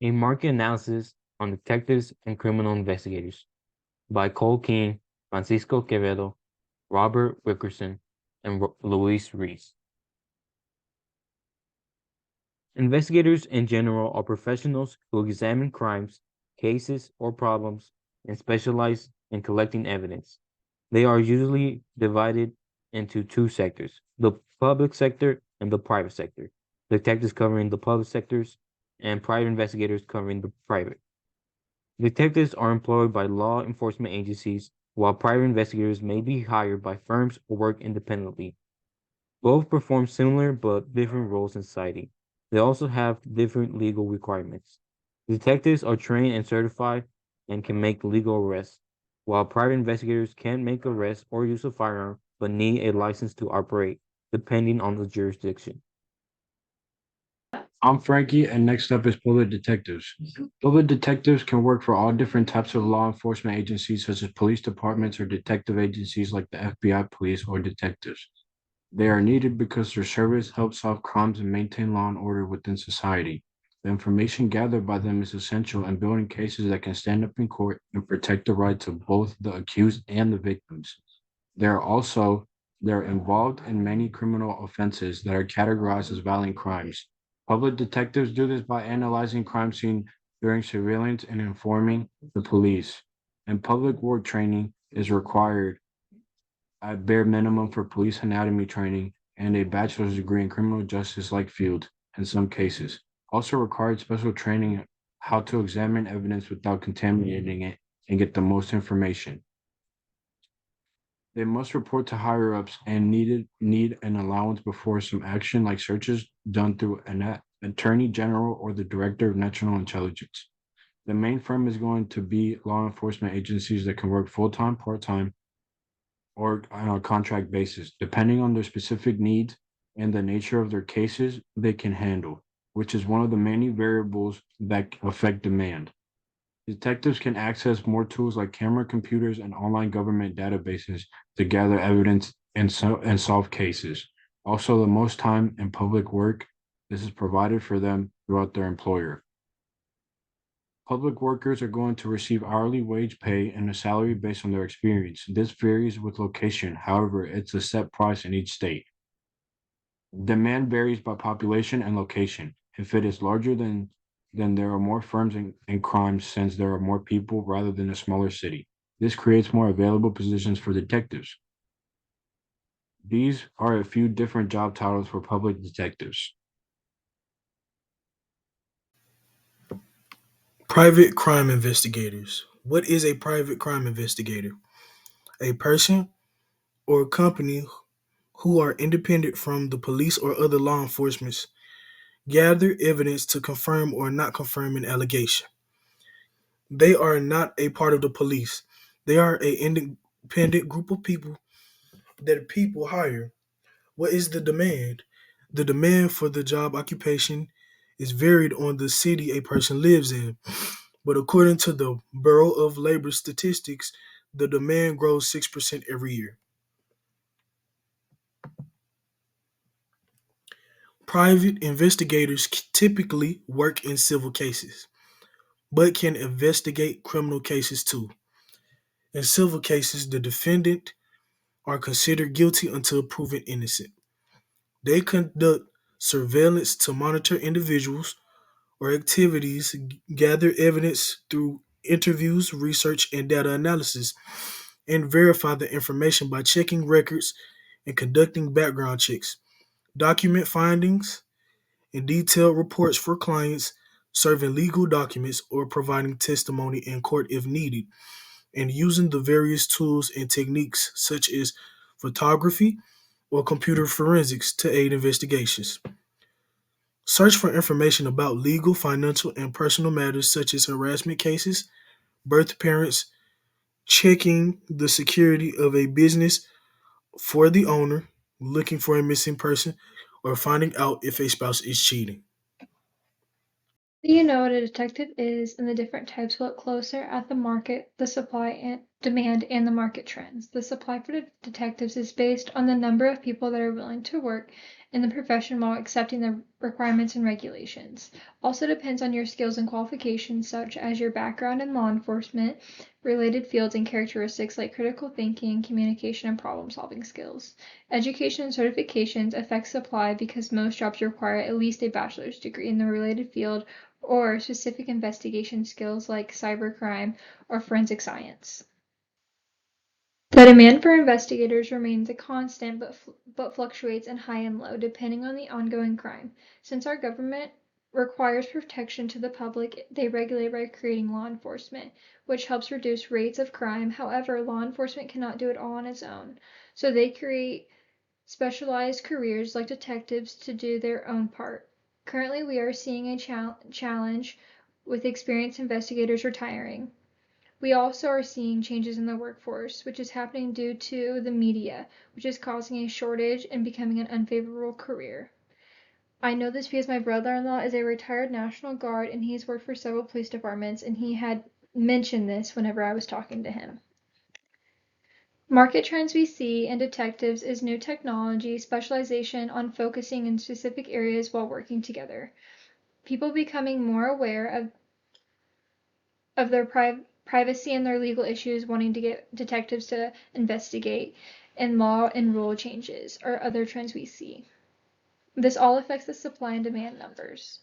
A Market Analysis on Detectives and Criminal Investigators by Cole King, Francisco Quevedo, Robert Wickerson, and Luis Rees. Investigators in general are professionals who examine crimes, cases, or problems and specialize in collecting evidence. They are usually divided into two sectors, the public sector and the private sector. Detectives covering the public sectors and private investigators covering the private. Detectives are employed by law enforcement agencies, while private investigators may be hired by firms or work independently. Both perform similar but different roles in society. They also have different legal requirements. Detectives are trained and certified and can make legal arrests, while private investigators can make arrests or use a firearm but need a license to operate, depending on the jurisdiction. I'm Frankie, and next up is public detectives. Public detectives can work for all different types of law enforcement agencies, such as police departments or detective agencies like the FBI, police, or detectives. They are needed because their service helps solve crimes and maintain law and order within society. The information gathered by them is essential in building cases that can stand up in court and protect the rights of both the accused and the victims. They're involved in many criminal offenses that are categorized as violent crimes. Public detectives do this by analyzing crime scene during surveillance and informing the police. And public work training is required at bare minimum for police anatomy training and a bachelor's degree in criminal justice like field in some cases. Also required special training how to examine evidence without contaminating it and get the most information. They must report to higher ups and need an allowance before some action like searches done through an attorney general or the director of national intelligence. The main firm is going to be law enforcement agencies that can work full time, part time, or on a contract basis, depending on their specific needs and the nature of their cases they can handle, which is one of the many variables that affect demand. Detectives can access more tools like camera computers and online government databases to gather evidence and solve cases. Also, the most time in public work, this is provided for them throughout their employer. Public workers are going to receive hourly wage pay and a salary based on their experience. This varies with location. However, it's a set price in each state. Demand varies by population and location. If it is larger, then there are more firms and crimes since there are more people rather than a smaller city. This creates more available positions for detectives. These are a few different job titles for public detectives. Private crime investigators. What is a private crime investigator? A person or a company who are independent from the police or other law enforcement gather evidence to confirm or not confirm an allegation. They are not a part of the police. They are an independent group of people that people hire. What is the demand? The demand for the job occupation is varied on the city a person lives in. But according to the Bureau of Labor Statistics, the demand grows 6% every year. Private investigators typically work in civil cases, but can investigate criminal cases too. In civil cases, the defendant are considered guilty until proven innocent. They conduct surveillance to monitor individuals or activities, gather evidence through interviews, research, and data analysis, and verify the information by checking records and conducting background checks, document findings, and detailed reports for clients, serving legal documents or providing testimony in court if needed, and using the various tools and techniques such as photography or computer forensics to aid investigations. Search for information about legal, financial, and personal matters such as harassment cases, birth parents, checking the security of a business for the owner, looking for a missing person, or finding out if a spouse is cheating. Do you know what a detective is and the different types? Look closer at the market, the supply and demand, and the market trends. The supply for detectives is based on the number of people that are willing to work in the profession while accepting the requirements and regulations. Also depends on your skills and qualifications, such as your background in law enforcement, related fields and characteristics like critical thinking, communication, and problem-solving skills. Education and certifications affect supply because most jobs require at least a bachelor's degree in the related field or specific investigation skills like cybercrime or forensic science. The demand for investigators remains a constant but fluctuates in high and low depending on the ongoing crime. Since our government requires protection to the public, they regulate by creating law enforcement, which helps reduce rates of crime. However, law enforcement cannot do it all on its own, so they create specialized careers like detectives to do their own part. Currently, we are seeing a challenge with experienced investigators retiring. We also are seeing changes in the workforce, which is happening due to the media, which is causing a shortage and becoming an unfavorable career. I know this because my brother-in-law is a retired National Guard and he's worked for several police departments, and he had mentioned this whenever I was talking to him. Market trends we see in detectives is new technology, specialization on focusing in specific areas while working together. People becoming more aware of their privacy and their legal issues, wanting to get detectives to investigate, and law and rule changes are other trends we see. This all affects the supply and demand numbers.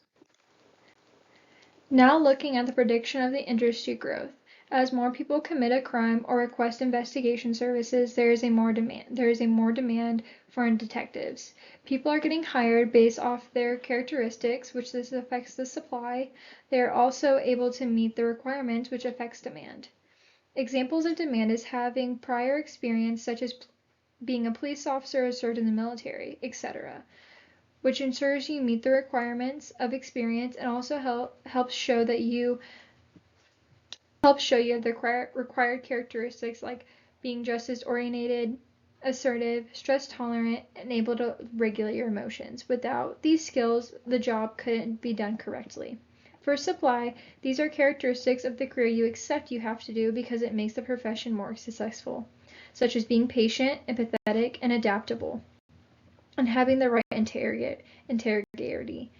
Now looking at the prediction of the industry growth. As more people commit a crime or request investigation services, there is more demand for detectives. People are getting hired based off their characteristics, which this affects the supply. They are also able to meet the requirements, which affects demand. Examples of demand is having prior experience, such as being a police officer or served in the military, etc., which ensures you meet the requirements of experience and also helps show you have the required characteristics like being justice oriented, assertive, stress tolerant, and able to regulate your emotions. Without these skills, the job couldn't be done correctly. For supply, these are characteristics of the career you accept you have to do because it makes the profession more successful, such as being patient, empathetic, and adaptable, and having the right integrity.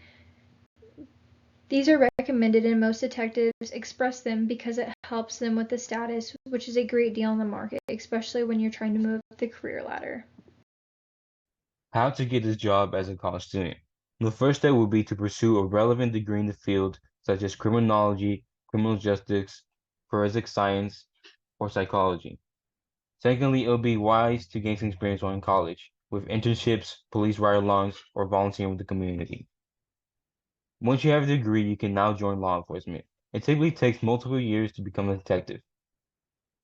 These are recommended and most detectives express them because it helps them with the status, which is a great deal in the market, especially when you're trying to move up the career ladder. How to get this job as a college student. The first step would be to pursue a relevant degree in the field, such as criminology, criminal justice, forensic science, or psychology. Secondly, it would be wise to gain some experience while in college, with internships, police ride-alongs, or volunteering with the community. Once you have a degree, you can now join law enforcement. It typically takes multiple years to become a detective.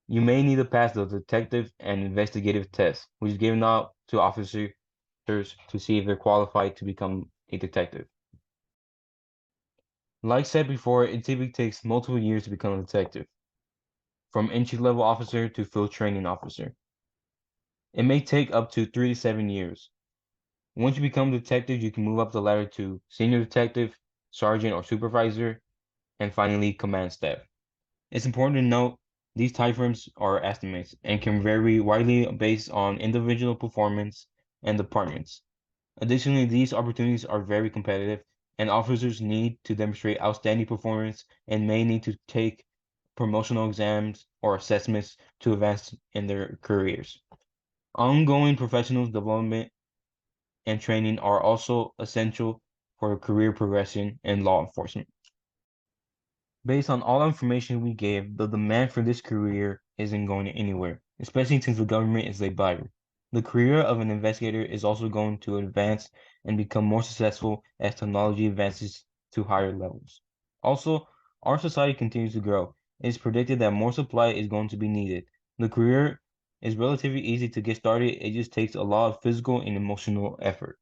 You may need to pass the detective and investigative test, which is given out to officers to see if they're qualified to become a detective. Like said before, it typically takes multiple years to become a detective, from entry-level officer to field training officer. It may take up to 3 to 7 years. Once you become a detective, you can move up the ladder to senior detective, sergeant or supervisor, and finally command staff. It's important to note these timeframes are estimates and can vary widely based on individual performance and departments. Additionally, these opportunities are very competitive, and officers need to demonstrate outstanding performance and may need to take promotional exams or assessments to advance in their careers. Ongoing professional development and training are also essential for career progression in law enforcement. Based on all the information we gave, the demand for this career isn't going anywhere, especially since the government is a buyer. The career of an investigator is also going to advance and become more successful as technology advances to higher levels. Also, our society continues to grow. It is predicted that more supply is going to be needed. The career is relatively easy to get started, it just takes a lot of physical and emotional effort.